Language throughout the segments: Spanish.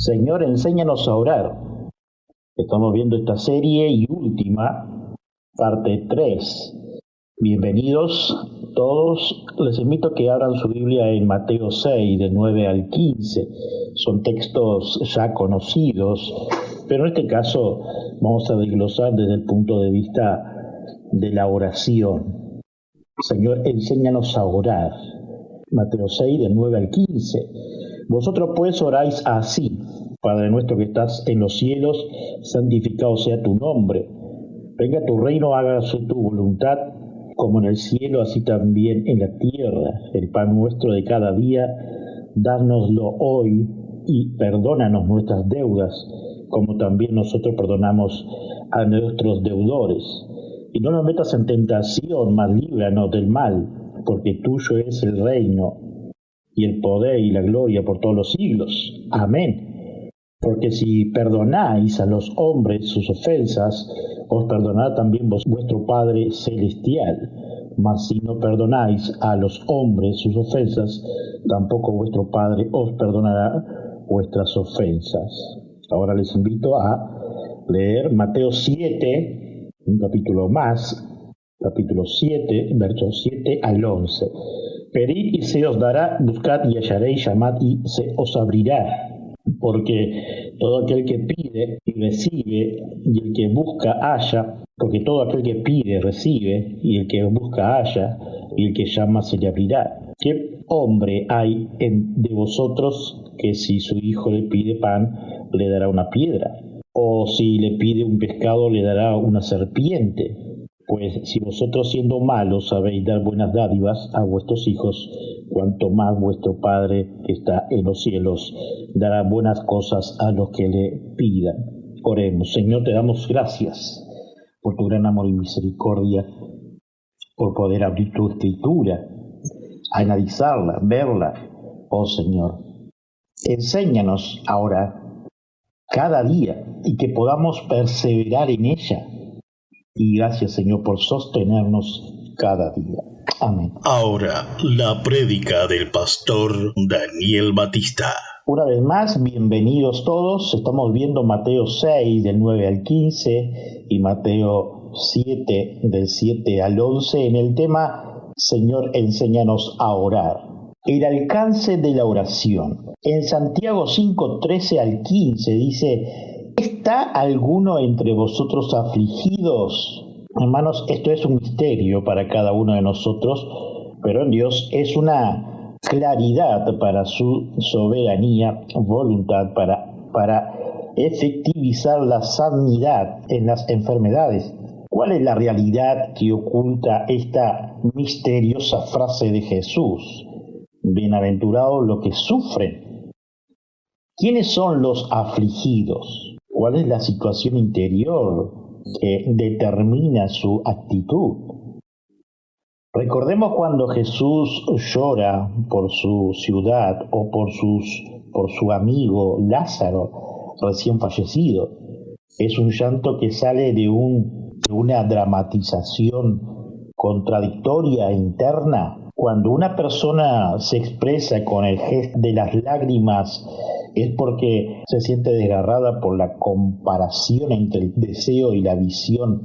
Señor, enséñanos a orar. Estamos viendo esta serie y última, parte 3. Bienvenidos todos. Les invito a que abran su Biblia en Mateo 6, del 9 al 15. Son textos ya conocidos, pero en este caso vamos a desglosar desde el punto de vista de la oración. Señor, enséñanos a orar. Mateo 6, del 9 al 15. Vosotros pues oráis así: Padre nuestro que estás en los cielos, santificado sea tu nombre. Venga tu reino, hágase tu voluntad, como en el cielo, así también en la tierra. El pan nuestro de cada día, dánoslo hoy, y perdónanos nuestras deudas, como también nosotros perdonamos a nuestros deudores. Y no nos metas en tentación, mas líbranos del mal, porque tuyo es el reino, y el poder y la gloria por todos los siglos. Amén. Porque si perdonáis a los hombres sus ofensas, os perdonará también vuestro Padre Celestial. Mas si no perdonáis a los hombres sus ofensas, tampoco vuestro Padre os perdonará vuestras ofensas. Ahora les invito a leer Mateo 7, un capítulo más, capítulo 7, versos 7 al 11. Pedid y se os dará, buscad y hallaréis, llamad y se os abrirá. Porque todo aquel que pide y recibe, y el que busca halla, porque todo aquel que pide recibe, y el que busca halla, y el que llama se le abrirá. ¿Qué hombre hay de vosotros que si su hijo le pide pan, le dará una piedra? ¿O si le pide un pescado, le dará una serpiente? Pues si vosotros siendo malos sabéis dar buenas dádivas a vuestros hijos, cuanto más vuestro Padre que está en los cielos dará buenas cosas a los que le pidan. Oremos. Señor, te damos gracias por tu gran amor y misericordia, por poder abrir tu escritura, analizarla, verla. Oh Señor, enséñanos ahora cada día y que podamos perseverar en ella. Y gracias, Señor, por sostenernos cada día. Amén. Ahora, la prédica del pastor Daniel Batista. Una vez más, bienvenidos todos. Estamos viendo Mateo 6, del 9 al 15, y Mateo 7, del 7 al 11, en el tema Señor, enséñanos a orar. El alcance de la oración. En Santiago 5, 13 al 15 dice: ¿está alguno entre vosotros afligidos? Hermanos, esto es un misterio para cada uno de nosotros, pero en Dios es una claridad para su soberanía, voluntad para efectivizar la sanidad en las enfermedades. ¿Cuál es la realidad que oculta esta misteriosa frase de Jesús? Bienaventurados los que sufren. ¿Quiénes son los afligidos? ¿Cuál es la situación interior que determina su actitud? Recordemos cuando Jesús llora por su ciudad o por su amigo Lázaro, recién fallecido. Es un llanto que sale de una dramatización contradictoria interna. Cuando una persona se expresa con el gesto de las lágrimas, es porque se siente desgarrada por la comparación entre el deseo y la visión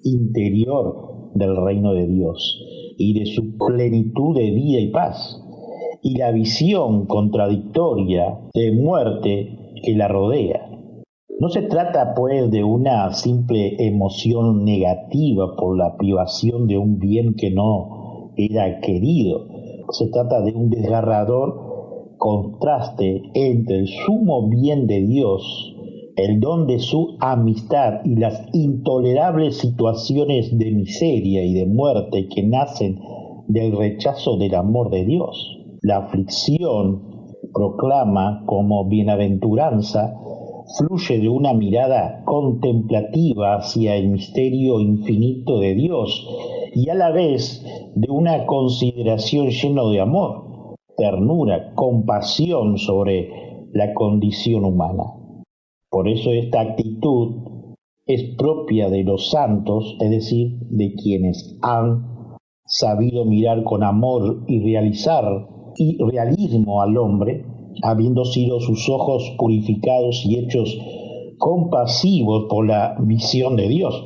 interior del reino de Dios y de su plenitud de vida y paz, y la visión contradictoria de muerte que la rodea. No se trata, pues, de una simple emoción negativa por la privación de un bien que no era querido. Se trata de un desgarrador contraste entre el sumo bien de Dios, el don de su amistad y las intolerables situaciones de miseria y de muerte que nacen del rechazo del amor de Dios. La aflicción proclama como bienaventuranza, fluye de una mirada contemplativa hacia el misterio infinito de Dios y a la vez de una consideración llena de amor, ternura, compasión sobre la condición humana. Por eso esta actitud es propia de los santos, es decir, de quienes han sabido mirar con amor y realismo al hombre, habiendo sido sus ojos purificados y hechos compasivos por la visión de Dios.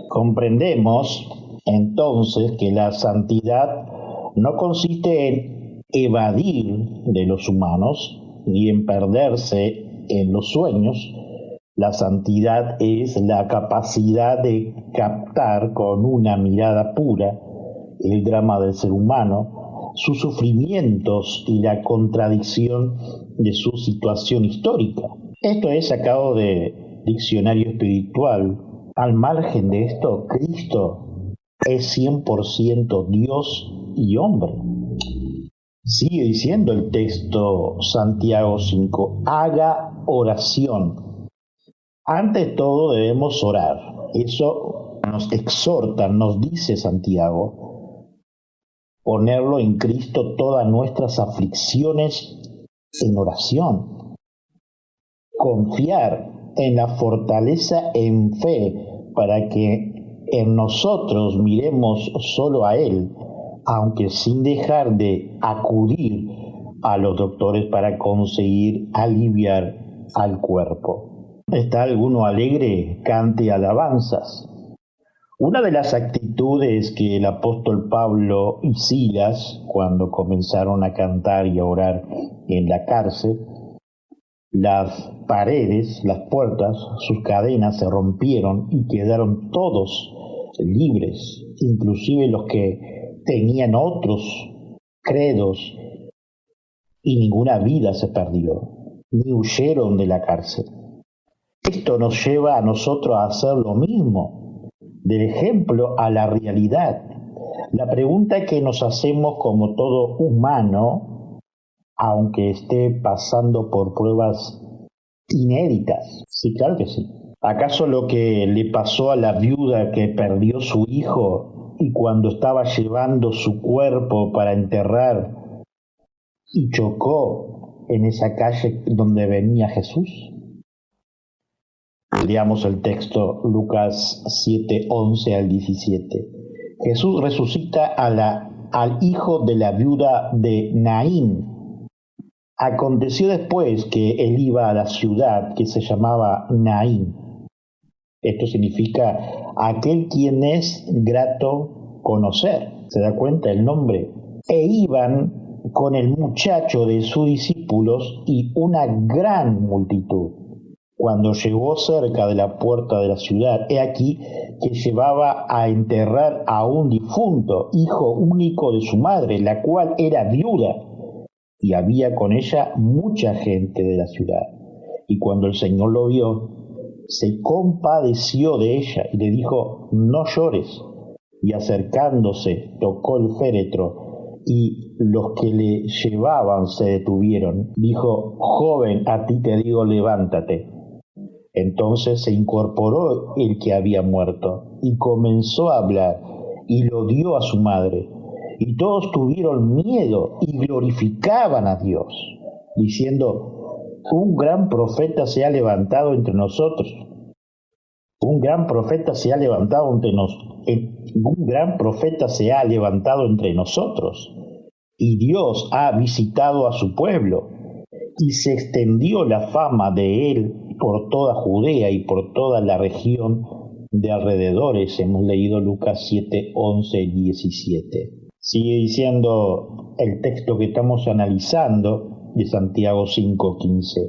Comprendemos entonces que la santidad no consiste en evadir de los humanos ni en perderse en los sueños. La santidad es la capacidad de captar con una mirada pura el drama del ser humano, sus sufrimientos y la contradicción de su situación histórica. Esto es sacado de Diccionario Espiritual. Al margen de esto, Cristo es 100% Dios y hombre. Sigue diciendo el texto Santiago 5, haga oración. Ante todo debemos orar. Eso nos exhorta, nos dice Santiago, ponerlo en Cristo todas nuestras aflicciones en oración. Confiar en la fortaleza en fe para que en nosotros miremos solo a Él, aunque sin dejar de acudir a los doctores para conseguir aliviar al cuerpo. ¿Está alguno alegre? Cante alabanzas. Una de las actitudes que el apóstol Pablo y Silas, cuando comenzaron a cantar y a orar en la cárcel, las paredes, las puertas, sus cadenas se rompieron y quedaron todos libres, inclusive los que tenían otros credos, y ninguna vida se perdió, ni huyeron de la cárcel. Esto nos lleva a nosotros a hacer lo mismo, del ejemplo a la realidad. La pregunta que nos hacemos como todo humano, aunque esté pasando por pruebas inéditas, sí, claro que sí. ¿Acaso lo que le pasó a la viuda que perdió su hijo y cuando estaba llevando su cuerpo para enterrar y chocó en esa calle donde venía Jesús? Leamos el texto Lucas 7, 11 al 17. Jesús resucita al hijo de la viuda de Naín. Aconteció después que él iba a la ciudad que se llamaba Naín. Esto significa aquel quien es grato conocer. ¿Se da cuenta el nombre? E iban con el muchacho de sus discípulos y una gran multitud. Cuando llegó cerca de la puerta de la ciudad, he aquí que llevaba a enterrar a un difunto, hijo único de su madre, la cual era viuda, y había con ella mucha gente de la ciudad. Y cuando el Señor lo vio, se compadeció de ella y le dijo, no llores. Y acercándose, tocó el féretro, y los que le llevaban se detuvieron. Dijo, joven, a ti te digo, levántate. Entonces se incorporó el que había muerto y comenzó a hablar y lo dio a su madre. Y todos tuvieron miedo y glorificaban a Dios, diciendo, un gran profeta se ha levantado entre nosotros. Un gran profeta se ha levantado entre nosotros. Y Dios ha visitado a su pueblo. Y se extendió la fama de él por toda Judea y por toda la región de alrededores. Hemos leído Lucas 7, 11 y 17. Sigue diciendo el texto que estamos analizando de Santiago 5, 15.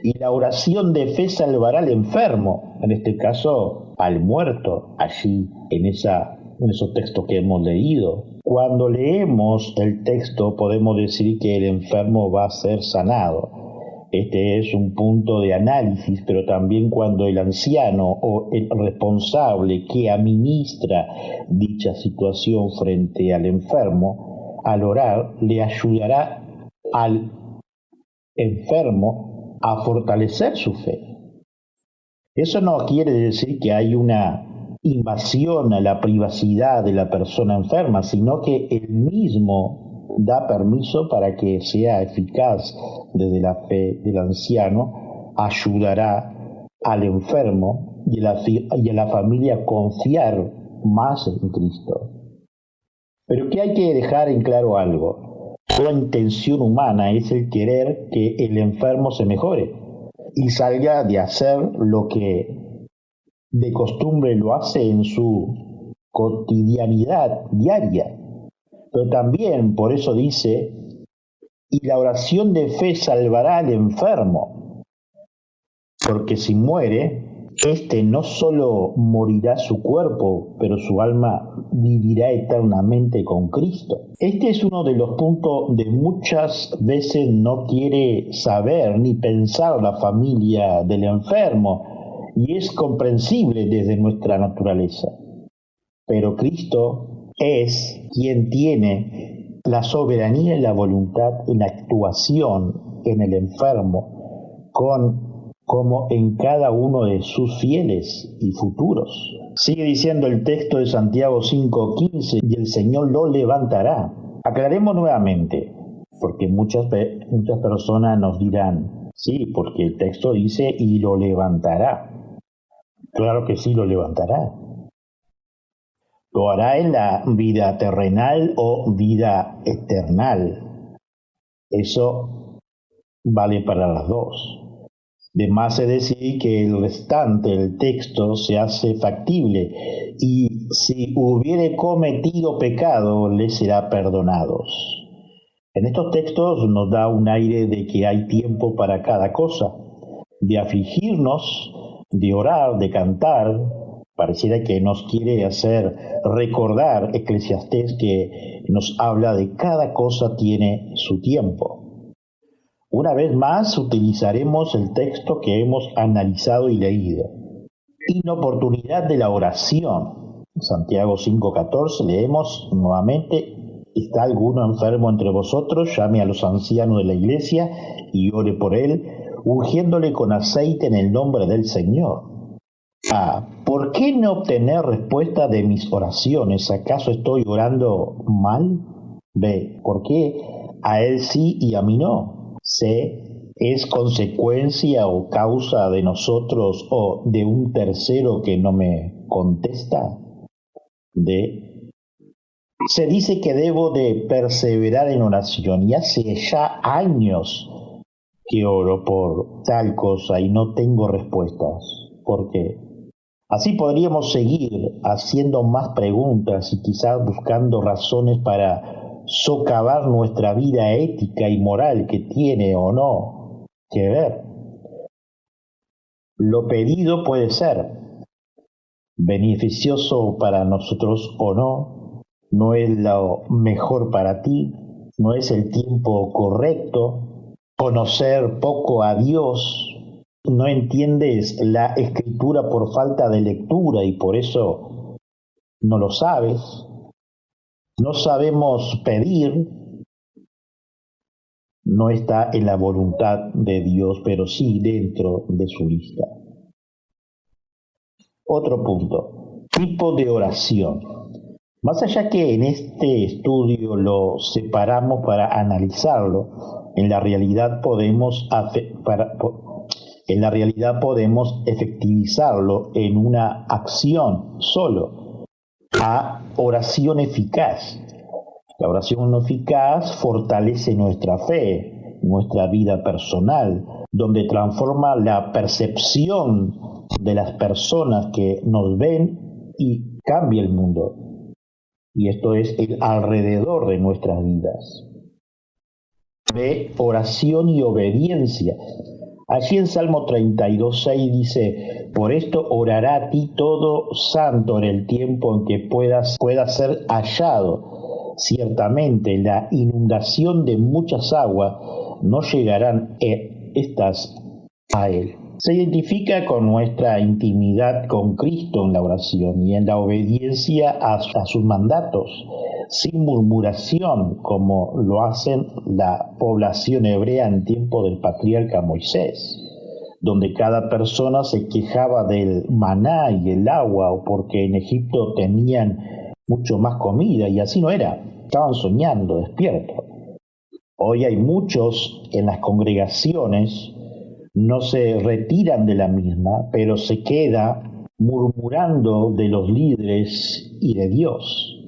Y la oración de fe salvará al enfermo, en este caso al muerto, allí en esos textos que hemos leído. Cuando leemos el texto podemos decir que el enfermo va a ser sanado. Este es un punto de análisis, pero también cuando el anciano o el responsable que administra dicha situación frente al enfermo, al orar, le ayudará al enfermo a fortalecer su fe. Eso no quiere decir que hay una invasión a la privacidad de la persona enferma, sino que él mismo da permiso para que sea eficaz. Desde la fe del anciano ayudará al enfermo y a la familia a confiar más en Cristo. Pero que hay que dejar en claro algo. Toda intención humana es el querer que el enfermo se mejore y salga de hacer lo que de costumbre lo hace en su cotidianidad diaria. Pero también por eso dice, y la oración de fe salvará al enfermo, porque si muere, éste no solo morirá su cuerpo, pero su alma vivirá eternamente con Cristo. Este es uno de los puntos de muchas veces no quiere saber ni pensar la familia del enfermo, y es comprensible desde nuestra naturaleza. Pero Cristo es quien tiene la soberanía y la voluntad en la actuación en el enfermo, como en cada uno de sus fieles y futuros. Sigue diciendo el texto de Santiago 5:15, y el Señor lo levantará. Aclaremos nuevamente, porque muchas personas nos dirán, sí, porque el texto dice, y lo levantará. Claro que sí, lo levantará. Lo hará en la vida terrenal o vida eternal. Eso vale para las dos. De más es decir que el restante del texto se hace factible y si hubiere cometido pecado le será perdonados. En estos textos nos da un aire de que hay tiempo para cada cosa, de afligirnos, de orar, de cantar. Pareciera que nos quiere hacer recordar Eclesiastés que nos habla de cada cosa tiene su tiempo. Una vez más utilizaremos el texto que hemos analizado y leído. Inoportunidad de la oración. Santiago 5:14 leemos nuevamente, ¿está alguno enfermo entre vosotros? Llame a los ancianos de la iglesia y ore por él, ungiéndole con aceite en el nombre del Señor. ¿Por qué no obtener respuesta de mis oraciones? ¿Acaso estoy orando mal? B, ¿por qué a él sí y a mí no? C, ¿es consecuencia o causa de nosotros o de un tercero que no me contesta? D, se dice que debo de perseverar en oración y hace ya años que oro por tal cosa y no tengo respuestas. ¿Por qué? Así podríamos seguir haciendo más preguntas y quizás buscando razones para socavar nuestra vida ética y moral que tiene o no que ver. Lo pedido puede ser beneficioso para nosotros o no es lo mejor para ti, no es el tiempo correcto, conocer poco a Dios. No entiendes la escritura por falta de lectura y por eso no lo sabes. No sabemos pedir. No está en la voluntad de Dios, pero sí dentro de su lista. Otro punto. Tipo de oración. Más allá que en este estudio lo separamos para analizarlo, en la realidad podemos efectivizarlo en una acción solo, a oración eficaz. La oración eficaz fortalece nuestra fe, nuestra vida personal, donde transforma la percepción de las personas que nos ven y cambia el mundo. Y esto es el alrededor de nuestras vidas. De oración y obediencia. Allí en Salmo 32:6 dice, por esto orará a ti todo santo en el tiempo en que pueda ser hallado. Ciertamente la inundación de muchas aguas no llegarán estas a él. Se identifica con nuestra intimidad con Cristo en la oración y en la obediencia a sus mandatos, sin murmuración, como lo hacen la población hebrea en tiempo del patriarca Moisés, donde cada persona se quejaba del maná y el agua, o porque en Egipto tenían mucho más comida, y así no era, estaban soñando, despiertos. Hoy hay muchos en las congregaciones, no se retiran de la misma, pero se queda murmurando de los líderes y de Dios.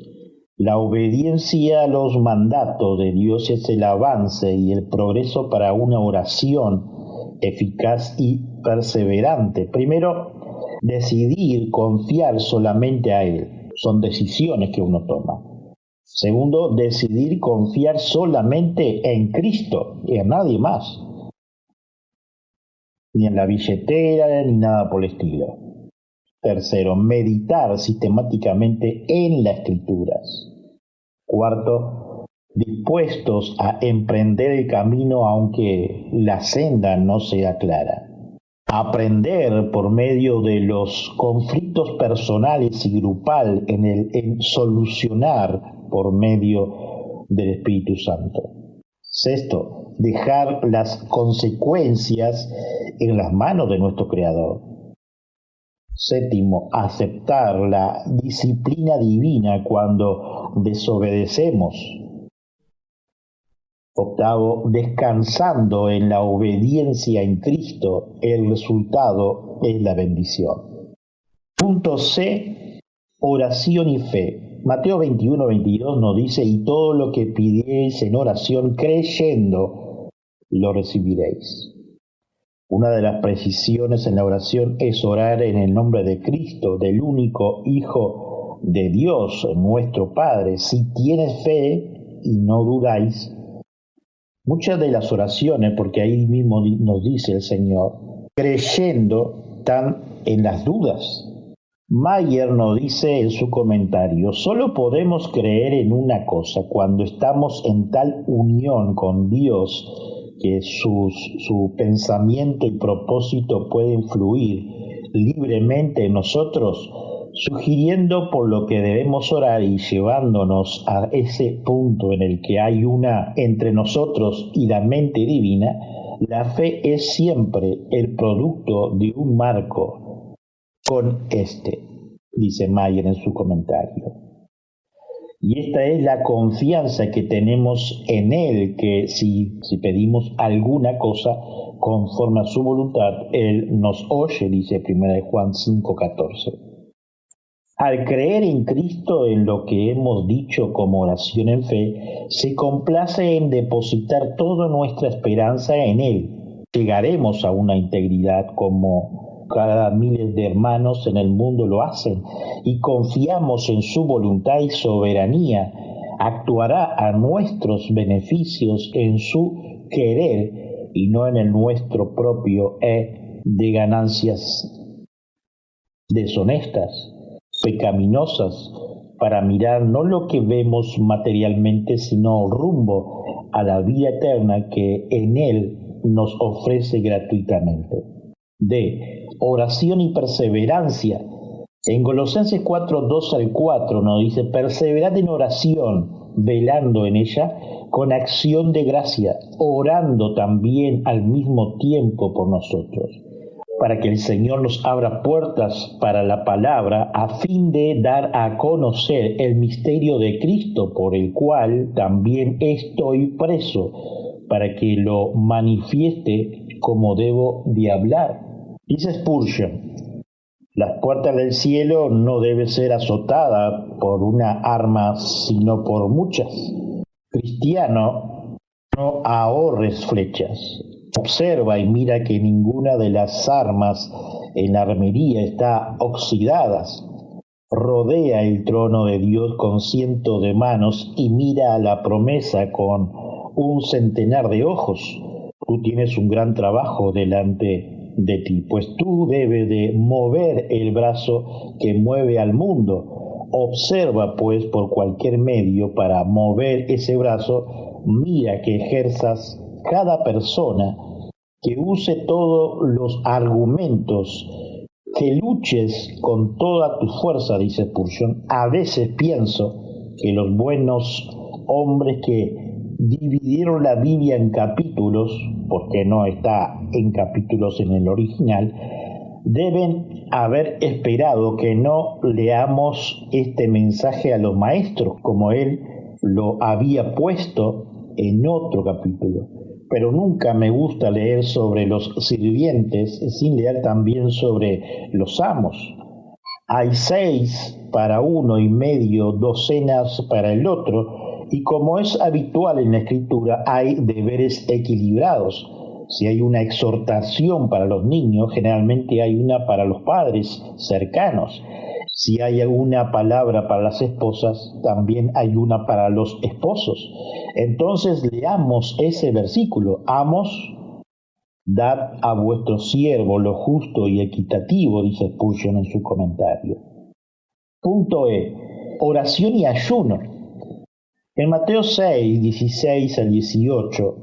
La obediencia a los mandatos de Dios es el avance y el progreso para una oración eficaz y perseverante. Primero, decidir confiar solamente a Él. Son decisiones que uno toma. Segundo, decidir confiar solamente en Cristo y en nadie más. Ni en la billetera, ni nada por el estilo. Tercero, meditar sistemáticamente en las Escrituras. Cuarto, dispuestos a emprender el camino aunque la senda no sea clara. Aprender por medio de los conflictos personales y grupal en solucionar por medio del Espíritu Santo. Sexto, dejar las consecuencias en las manos de nuestro Creador. Séptimo, aceptar la disciplina divina cuando desobedecemos. Octavo, descansando en la obediencia en Cristo, el resultado es la bendición. Punto C, oración y fe. Mateo 21-22 nos dice, y todo lo que pidierais en oración creyendo, lo recibiréis. Una de las precisiones en la oración es orar en el nombre de Cristo, del único Hijo de Dios, nuestro Padre. Si tienes fe y no dudáis, muchas de las oraciones, porque ahí mismo nos dice el Señor, creyendo están en las dudas. Mayer nos dice en su comentario, solo podemos creer en una cosa cuando estamos en tal unión con Dios que su pensamiento y propósito pueden fluir libremente en nosotros, sugiriendo por lo que debemos orar y llevándonos a ese punto en el que hay una entre nosotros y la mente divina. La fe es siempre el producto de un marco con dice Mayer en su comentario. Y esta es la confianza que tenemos en Él, que si pedimos alguna cosa conforme a su voluntad, Él nos oye, dice 1 Juan 5:14. Al creer en Cristo, en lo que hemos dicho como oración en fe, se complace en depositar toda nuestra esperanza en Él. Llegaremos a una integridad como cada miles de hermanos en el mundo lo hacen, y confiamos en su voluntad y soberanía. Actuará a nuestros beneficios en su querer y no en el nuestro propio de ganancias deshonestas, pecaminosas, para mirar no lo que vemos materialmente, sino rumbo a la vida eterna que en Él nos ofrece gratuitamente. D. Oración y perseverancia. En Colosenses 4:2-4 nos dice, perseverad en oración, velando en ella con acción de gracia, orando también al mismo tiempo por nosotros, para que el Señor nos abra puertas para la palabra, a fin de dar a conocer el misterio de Cristo, por el cual también estoy preso, para que lo manifieste como debo de hablar. Dice Spurgeon, las puertas del cielo no deben ser azotadas por una arma, sino por muchas. Cristiano, no ahorres flechas. Observa y mira que ninguna de las armas en la armería está oxidadas. Rodea el trono de Dios con cientos de manos y mira a la promesa con un centenar de ojos. Tú tienes un gran trabajo delante de ti, pues tú debes de mover el brazo que mueve al mundo. Observa pues por cualquier medio para mover ese brazo, mira que ejerzas cada persona, que use todos los argumentos, que luches con toda tu fuerza, dice Spurgeon. A veces pienso que los buenos hombres que dividieron la Biblia en capítulos, porque no está en capítulos en el original, deben haber esperado que no leamos este mensaje a los maestros, como él lo había puesto en otro capítulo. Pero nunca me gusta leer sobre los sirvientes sin leer también sobre los amos. Hay 6 para uno y medio, docenas para el otro, y como es habitual en la escritura, hay deberes equilibrados. Si hay una exhortación para los niños, generalmente hay una para los padres cercanos. Si hay alguna palabra para las esposas, también hay una para los esposos. Entonces leamos ese versículo. Amos, dad a vuestro siervo lo justo y equitativo, dice Spurgeon en su comentario. Punto E. Oración y ayuno. En Mateo 6, 16 al 18,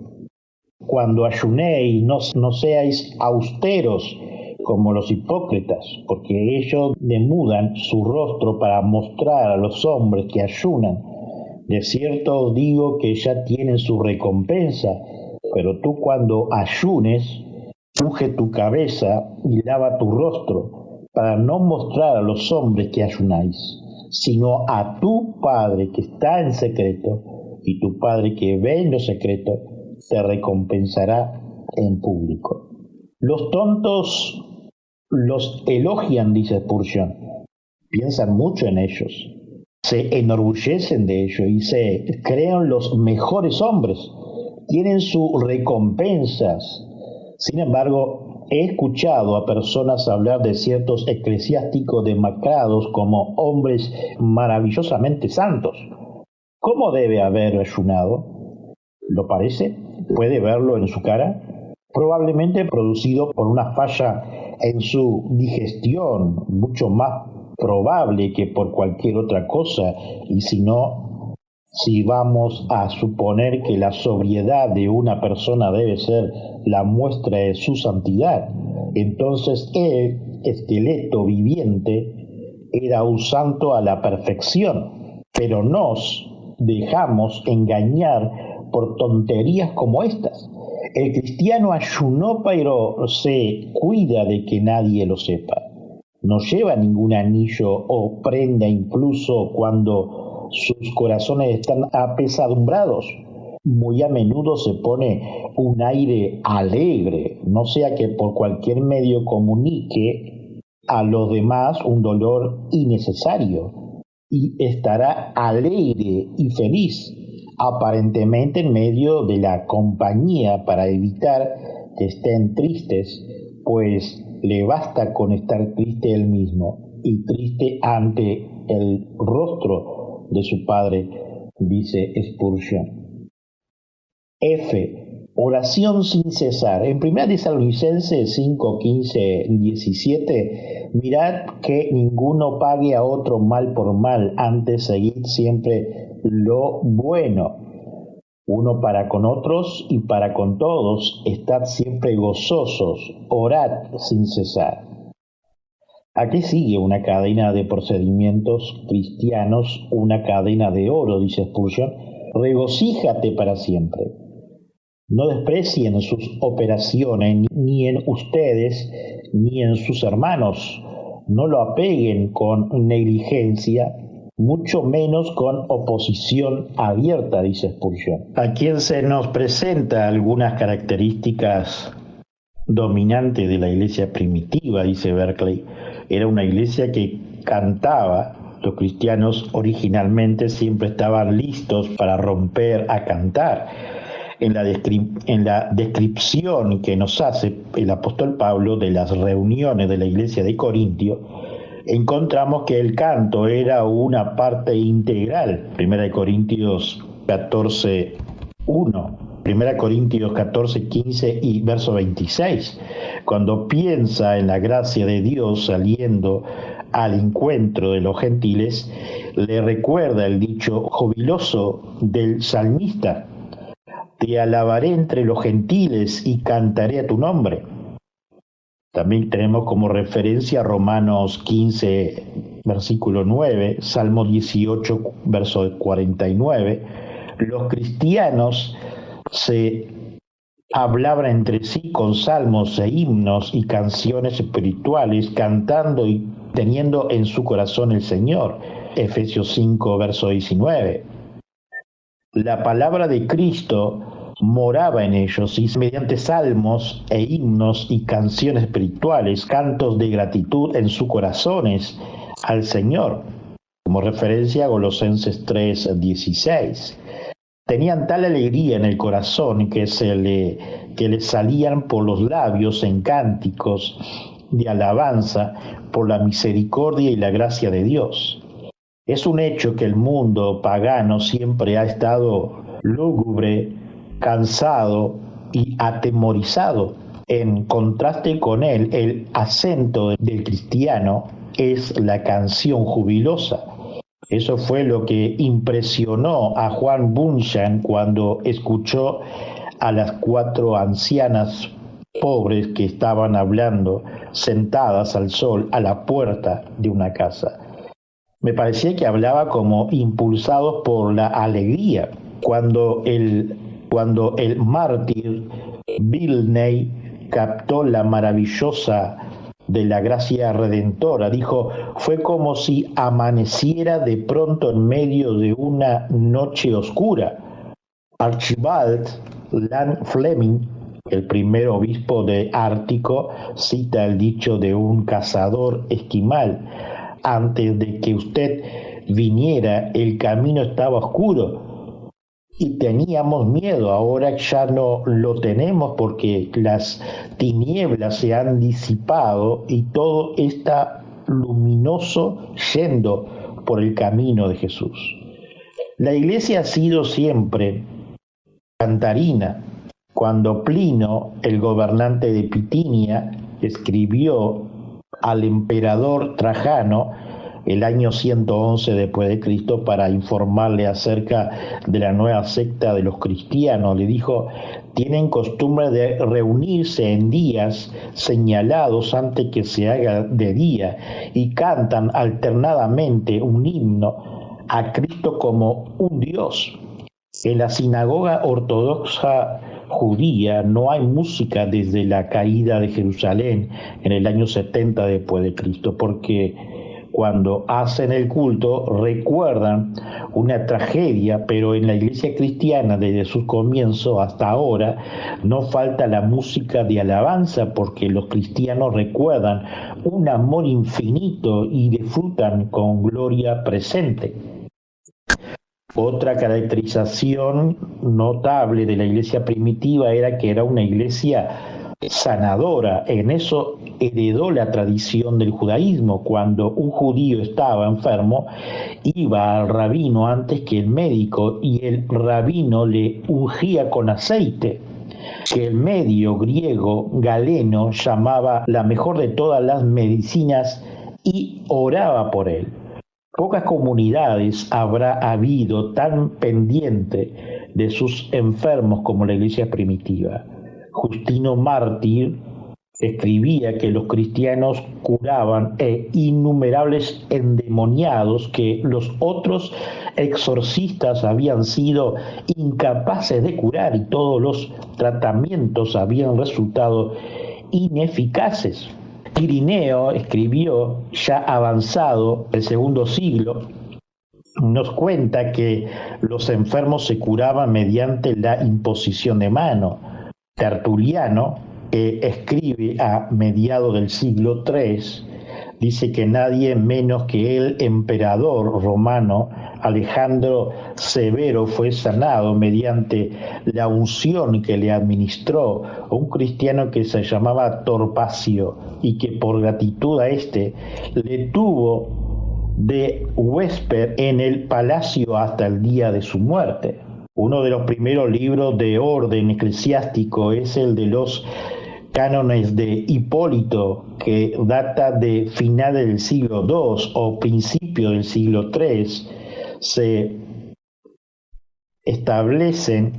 cuando ayunéis, no seáis austeros como los hipócritas, porque ellos demudan su rostro para mostrar a los hombres que ayunan. De cierto os digo que ya tienen su recompensa, pero tú cuando ayunes, unge tu cabeza y lava tu rostro, para no mostrar a los hombres que ayunáis, sino a tu Padre que está en secreto, y tu Padre que ve en lo secreto, te recompensará en público. Los tontos los elogian, dice Spurgeon, piensan mucho en ellos, se enorgullecen de ellos y se creen los mejores hombres, tienen sus recompensas. Sin embargo, he escuchado a personas hablar de ciertos eclesiásticos demacrados como hombres maravillosamente santos. ¿Cómo debe haber ayunado? ¿Lo parece? ¿Puede verlo en su cara? Probablemente producido por una falla en su digestión, mucho más probable que por cualquier otra cosa, y si vamos a suponer que la sobriedad de una persona debe ser la muestra de su santidad, entonces el esqueleto viviente era un santo a la perfección, pero nos dejamos engañar por tonterías como estas. El cristiano ayunó, pero se cuida de que nadie lo sepa. No lleva ningún anillo o prenda incluso cuando sus corazones están apesadumbrados. Muy a menudo se pone un aire alegre, no sea que por cualquier medio comunique a los demás un dolor innecesario, y estará alegre y feliz, aparentemente en medio de la compañía, para evitar que estén tristes, pues le basta con estar triste él mismo y triste ante el rostro de su Padre, dice Spurgeon. F. Oración sin cesar. En 1 Tesalonicenses 5, 15, 17, mirad que ninguno pague a otro mal por mal, antes seguid siempre lo bueno, uno para con otros y para con todos, estad siempre gozosos, orad sin cesar. Aquí sigue una cadena de procedimientos cristianos, una cadena de oro, dice Spurgeon. Regocíjate para siempre. No desprecien sus operaciones, ni en ustedes, ni en sus hermanos. No lo apeguen con negligencia, mucho menos con oposición abierta, dice Spurgeon. A quien se nos presenta algunas características dominantes de la iglesia primitiva, dice Berkeley. Era una iglesia que cantaba. Los cristianos originalmente siempre estaban listos para romper a cantar. En la descripción que nos hace el apóstol Pablo de las reuniones de la iglesia de Corintio, encontramos que el canto era una parte integral. 1 Corintios 14, 1, 1 Corintios 14, 15 y verso 26. Cuando piensa en la gracia de Dios saliendo al encuentro de los gentiles, le recuerda el dicho jubiloso del salmista: te alabaré entre los gentiles y cantaré a tu nombre. También tenemos como referencia Romanos 15, versículo 9, Salmo 18, verso 49. Los cristianos se hablaban entre sí con salmos e himnos y canciones espirituales, cantando y teniendo en su corazón el Señor. Efesios 5, verso 19. La palabra de Cristo moraba en ellos y mediante salmos e himnos y canciones espirituales, cantos de gratitud en sus corazones, al Señor, como referencia a Colosenses 3:16. Tenían tal alegría en el corazón que les salían por los labios en cánticos de alabanza por la misericordia y la gracia de Dios. Es un hecho que el mundo pagano siempre ha estado lúgubre, cansado y atemorizado. En contraste con él, el acento del cristiano es la canción jubilosa. Eso fue lo que impresionó a Juan Bunyan cuando escuchó a las 4 ancianas pobres que estaban hablando, sentadas al sol a la puerta de una casa. Me parecía que hablaba como impulsados por la alegría. Cuando el mártir Bilney captó la maravillosa de la gracia redentora, dijo, fue como si amaneciera de pronto en medio de una noche oscura. Archibald Land Fleming, el primer obispo de Ártico, cita el dicho de un cazador esquimal: antes de que usted viniera, el camino estaba oscuro y teníamos miedo. Ahora ya no lo tenemos porque las tinieblas se han disipado y todo está luminoso yendo por el camino de Jesús. La iglesia ha sido siempre cantarina. Cuando Plino, el gobernante de Bitinia, escribió al emperador Trajano el año 111 después de Cristo para informarle acerca de la nueva secta de los cristianos, le dijo: tienen costumbre de reunirse en días señalados antes que se haga de día y cantan alternadamente un himno a Cristo como un Dios. En la sinagoga ortodoxa judía no hay música desde la caída de Jerusalén en el año 70 después de Cristo, porque cuando hacen el culto recuerdan una tragedia, pero en la iglesia cristiana desde sus comienzos hasta ahora no falta la música de alabanza, porque los cristianos recuerdan un amor infinito y disfrutan con gloria presente. Otra caracterización notable de la iglesia primitiva era que era una iglesia sanadora. En eso heredó la tradición del judaísmo. Cuando un judío estaba enfermo, iba al rabino antes que el médico y el rabino le ungía con aceite, que el medio griego Galeno llamaba la mejor de todas las medicinas, y oraba por él. Pocas comunidades habrá habido tan pendiente de sus enfermos como la iglesia primitiva. Justino Mártir escribía que los cristianos curaban innumerables endemoniados que los otros exorcistas habían sido incapaces de curar, y todos los tratamientos habían resultado ineficaces. Irineo escribió, ya avanzado el segundo siglo, nos cuenta que los enfermos se curaban mediante la imposición de mano. Tertuliano, que escribe a mediados del siglo III, dice que nadie menos que el emperador romano Alejandro Severo fue sanado mediante la unción que le administró un cristiano que se llamaba Torpacio, y que por gratitud a este le tuvo de huésped en el palacio hasta el día de su muerte. Uno de los primeros libros de orden eclesiástico es el de los cánones de Hipólito, que data de finales del siglo II o principio del siglo III. Se establecen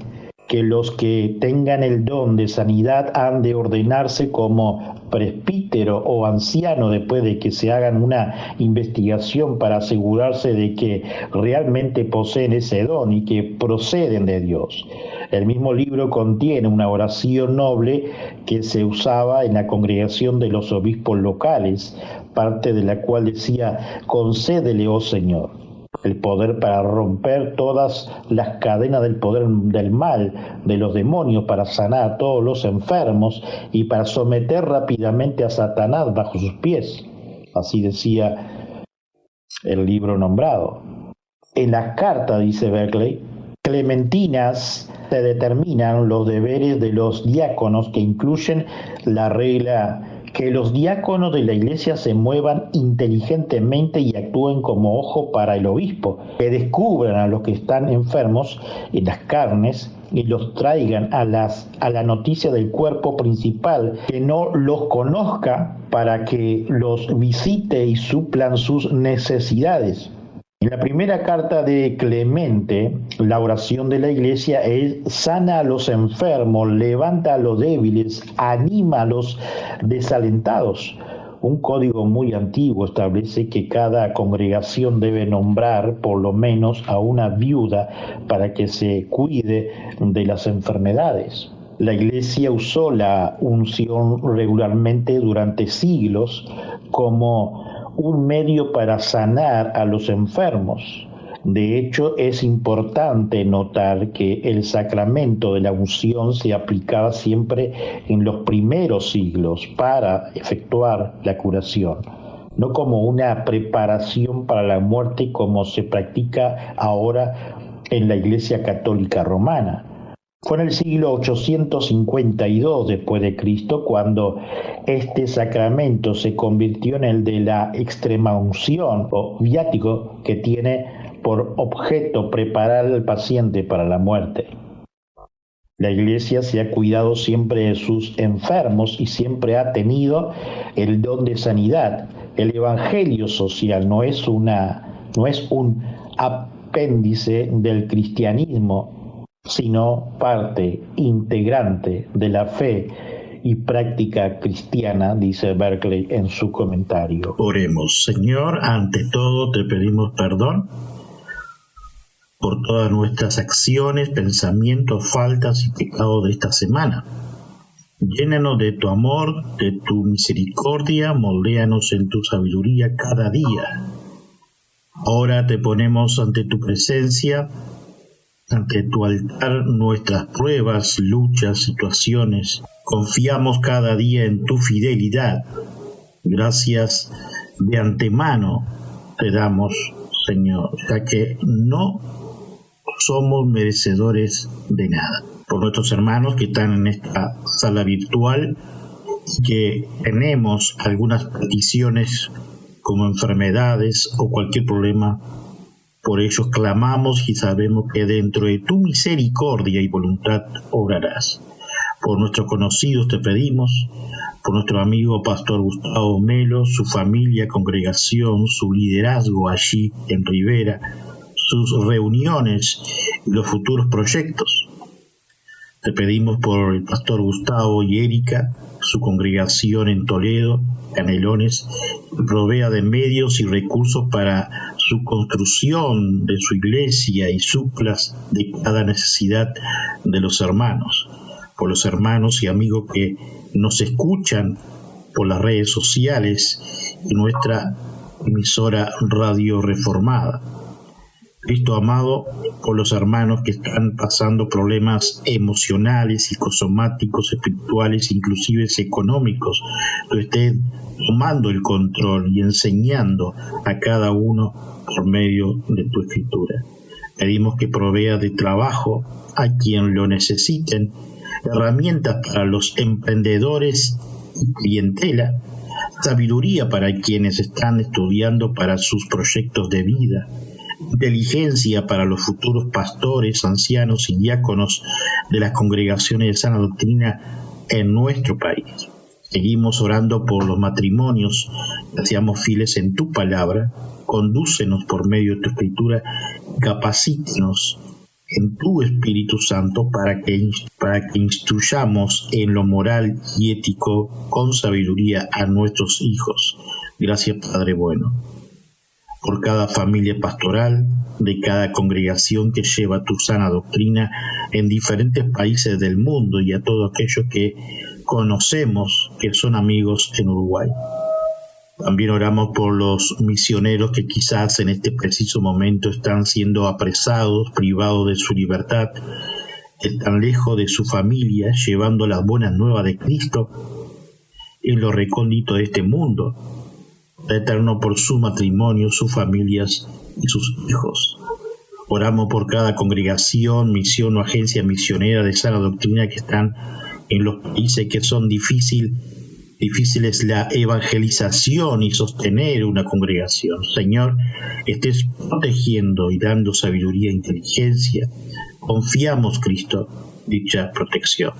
que los que tengan el don de sanidad han de ordenarse como presbítero o anciano después de que se hagan una investigación para asegurarse de que realmente poseen ese don y que proceden de Dios. El mismo libro contiene una oración noble que se usaba en la congregación de los obispos locales, parte de la cual decía: concédele, oh Señor, el poder para romper todas las cadenas del poder del mal, de los demonios, para sanar a todos los enfermos y para someter rápidamente a Satanás bajo sus pies. Así decía el libro nombrado. En las cartas, dice Berkeley, clementinas se determinan los deberes de los diáconos, que incluyen la regla que los diáconos de la iglesia se muevan inteligentemente y actúen como ojo para el obispo, que descubran a los que están enfermos en las carnes y los traigan a la noticia del cuerpo principal, que no los conozca para que los visite y suplan sus necesidades. En la primera carta de Clemente, la oración de la iglesia es: sana a los enfermos, levanta a los débiles, anima a los desalentados. Un código muy antiguo establece que cada congregación debe nombrar por lo menos a una viuda para que se cuide de las enfermedades. La iglesia usó la unción regularmente durante siglos como un medio para sanar a los enfermos. De hecho, es importante notar que el sacramento de la unción se aplicaba siempre en los primeros siglos para efectuar la curación, no como una preparación para la muerte como se practica ahora en la Iglesia Católica Romana. Fue en el siglo 852 después de Cristo cuando este sacramento se convirtió en el de la extremaunción o viático, que tiene por objeto preparar al paciente para la muerte. La Iglesia se ha cuidado siempre de sus enfermos y siempre ha tenido el don de sanidad. El evangelio social no es un apéndice del cristianismo, sino parte integrante de la fe y práctica cristiana, dice Berkeley en su comentario. Oremos. Señor, ante todo te pedimos perdón por todas nuestras acciones, pensamientos, faltas y pecados de esta semana. Llénanos de tu amor, de tu misericordia, moldéanos en tu sabiduría cada día. Ahora te ponemos ante tu presencia, ante tu altar, nuestras pruebas, luchas, situaciones. Confiamos cada día en tu fidelidad. Gracias de antemano te damos, Señor, ya que no somos merecedores de nada. Por nuestros hermanos que están en esta sala virtual, que tenemos algunas peticiones como enfermedades o cualquier problema, por ellos clamamos y sabemos que dentro de tu misericordia y voluntad obrarás. Por nuestros conocidos te pedimos, por nuestro amigo Pastor Gustavo Melo, su familia, congregación, su liderazgo allí en Rivera, sus reuniones y los futuros proyectos. Te pedimos por el Pastor Gustavo y Erika, su congregación en Toledo, Canelones, que provea de medios y recursos para su construcción de su iglesia y suplas de cada necesidad de los hermanos. Por los hermanos y amigos que nos escuchan por las redes sociales y nuestra emisora Radio Reformada. Cristo amado, por los hermanos que están pasando problemas emocionales, psicosomáticos, espirituales, inclusive económicos, tú estés tomando el control y enseñando a cada uno por medio de tu escritura. Pedimos que provea de trabajo a quien lo necesiten, herramientas para los emprendedores y clientela, sabiduría para quienes están estudiando para sus proyectos de vida, inteligencia para los futuros pastores, ancianos y diáconos de las congregaciones de sana doctrina en nuestro país. Seguimos orando por los matrimonios, que seamos fieles en tu palabra, condúcenos por medio de tu escritura, capacítenos en tu Espíritu Santo para que instruyamos en lo moral y ético con sabiduría a nuestros hijos. Gracias, Padre bueno, por cada familia pastoral, de cada congregación que lleva tu sana doctrina en diferentes países del mundo y a todos aquellos que conocemos que son amigos en Uruguay. También oramos por los misioneros que quizás en este preciso momento están siendo apresados, privados de su libertad, están lejos de su familia, llevando las buenas nuevas de Cristo en lo recóndito de este mundo. Padre eterno, por su matrimonio, sus familias y sus hijos. Oramos por cada congregación, misión o agencia misionera de sana doctrina que están en los países que son difíciles la evangelización y sostener una congregación. Señor, estés protegiendo y dando sabiduría e inteligencia. Confiamos, Cristo, dicha protección.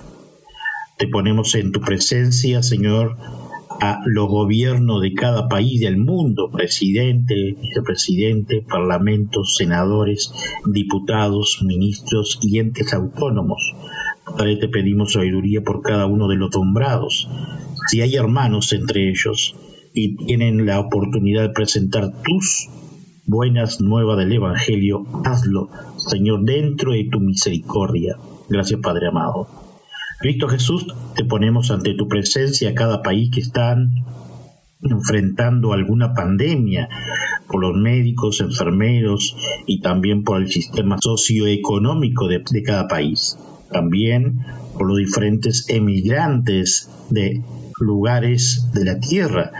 Te ponemos en tu presencia, Señor, a los gobiernos de cada país del mundo, presidente, vicepresidente, parlamentos, senadores, diputados, ministros y entes autónomos. Padre, te pedimos sabiduría por cada uno de los nombrados. Si hay hermanos entre ellos y tienen la oportunidad de presentar tus buenas nuevas del Evangelio, hazlo, Señor, dentro de tu misericordia. Gracias, Padre amado. Cristo Jesús, te ponemos ante tu presencia a cada país que están enfrentando alguna pandemia, por los médicos, enfermeros y también por el sistema socioeconómico de cada país. También por los diferentes emigrantes de lugares de la tierra.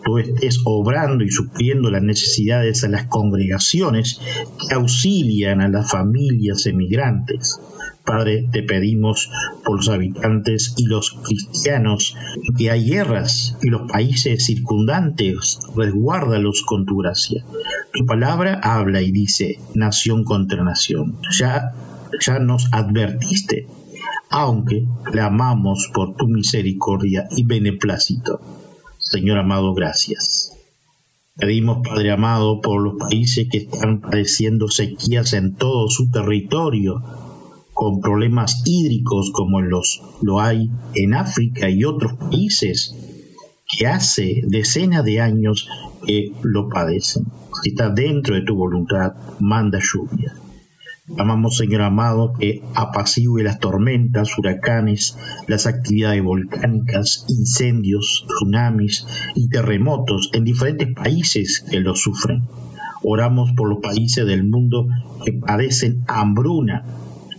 Tú estés obrando y supliendo las necesidades a las congregaciones que auxilian a las familias emigrantes. Padre, te pedimos por los habitantes y los cristianos que hay guerras y los países circundantes, resguárdalos con tu gracia. Tu palabra habla y dice, nación contra nación. Ya nos advertiste, aunque clamamos por tu misericordia y beneplácito. Señor amado, gracias. Pedimos, Padre amado, por los países que están padeciendo sequías en todo su territorio, con problemas hídricos como lo hay en África y otros países que hace decenas de años que lo padecen. Si está dentro de tu voluntad, manda lluvia. Clamamos, Señor amado, que apacigüe las tormentas, huracanes, las actividades volcánicas, incendios, tsunamis y terremotos en diferentes países que lo sufren. Oramos por los países del mundo que padecen hambruna.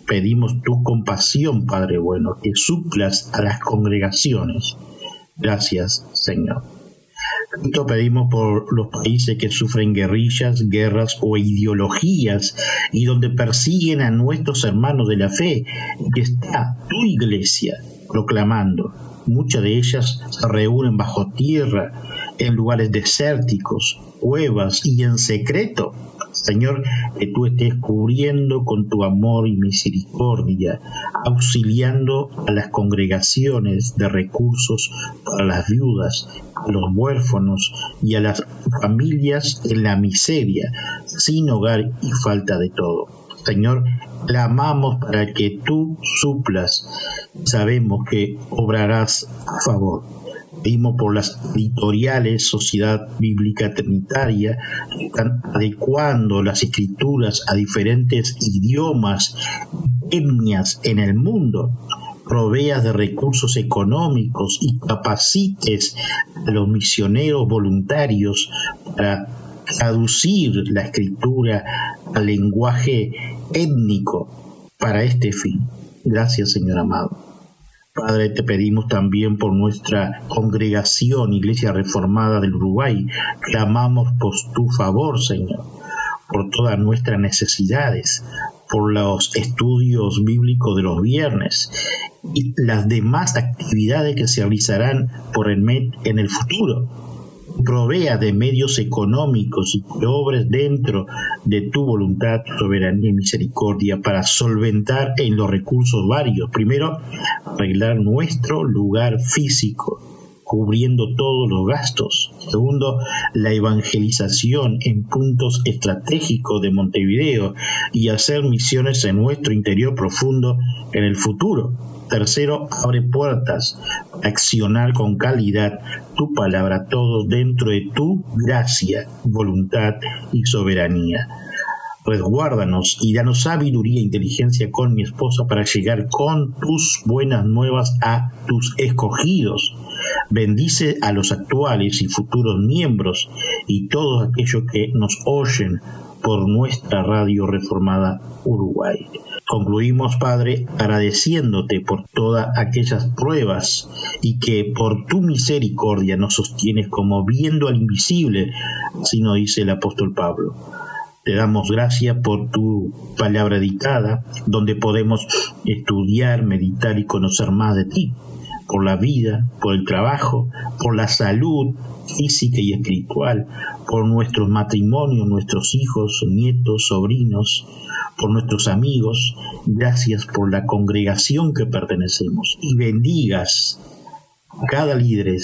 Pedimos tu compasión, Padre bueno, que suplas a las congregaciones. Gracias, Señor. Esto pedimos por los países que sufren guerrillas, guerras o ideologías y donde persiguen a nuestros hermanos de la fe, y que está tu iglesia proclamando. Muchas de ellas se reúnen bajo tierra, en lugares desérticos, cuevas y en secreto. Señor, que tú estés cubriendo con tu amor y misericordia, auxiliando a las congregaciones de recursos para las viudas, a los huérfanos y a las familias en la miseria, sin hogar y falta de todo. Señor, clamamos para que tú suplas. Sabemos que obrarás a favor. Pedimos por las editoriales Sociedad Bíblica Trinitaria que están adecuando las escrituras a diferentes idiomas y etnias en el mundo. Proveas de recursos económicos y capacites a los misioneros voluntarios para traducir la escritura al lenguaje étnico para este fin. Gracias, Señor amado. Padre, te pedimos también por nuestra congregación, Iglesia Reformada del Uruguay. Clamamos por tu favor, Señor, por todas nuestras necesidades, por los estudios bíblicos de los viernes y las demás actividades que se realizarán por el MED en el futuro. Provea de medios económicos y que obres dentro de tu voluntad, soberanía y misericordia para solventar en los recursos varios. Primero, arreglar nuestro lugar físico, cubriendo todos los gastos. Segundo, la evangelización en puntos estratégicos de Montevideo y hacer misiones en nuestro interior profundo en el futuro. Tercero, abre puertas, accionar con calidad tu palabra, todo dentro de tu gracia, voluntad y soberanía. Resguárdanos y danos sabiduría e inteligencia con mi esposa para llegar con tus buenas nuevas a tus escogidos. Bendice a los actuales y futuros miembros y todos aquellos que nos oyen por nuestra Radio Reformada Uruguay. Concluimos, Padre, agradeciéndote por todas aquellas pruebas y que por tu misericordia nos sostienes como viendo al invisible, así nos dice el apóstol Pablo. Te damos gracias por tu palabra dictada, donde podemos estudiar, meditar y conocer más de ti, por la vida, por el trabajo, por la salud física y espiritual, por nuestros matrimonios, nuestros hijos, nietos, sobrinos, por nuestros amigos. Gracias por la congregación que pertenecemos y bendigas a cada líder,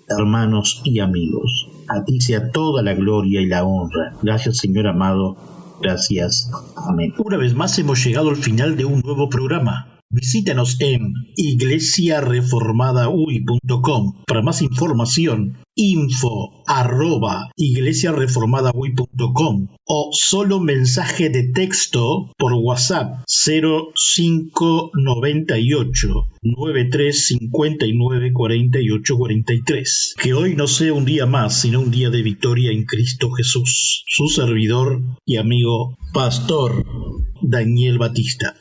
hermanos y amigos. A ti sea toda la gloria y la honra. Gracias, Señor amado. Gracias. Amén. Una vez más hemos llegado al final de un nuevo programa. Visítanos en iglesiareformadaui.com. Para más información, info@iglesiareformadaui.com o solo mensaje de texto por WhatsApp 0598 9359 4843. Que hoy no sea un día más, sino un día de victoria en Cristo Jesús. Su servidor y amigo Pastor Daniel Batista.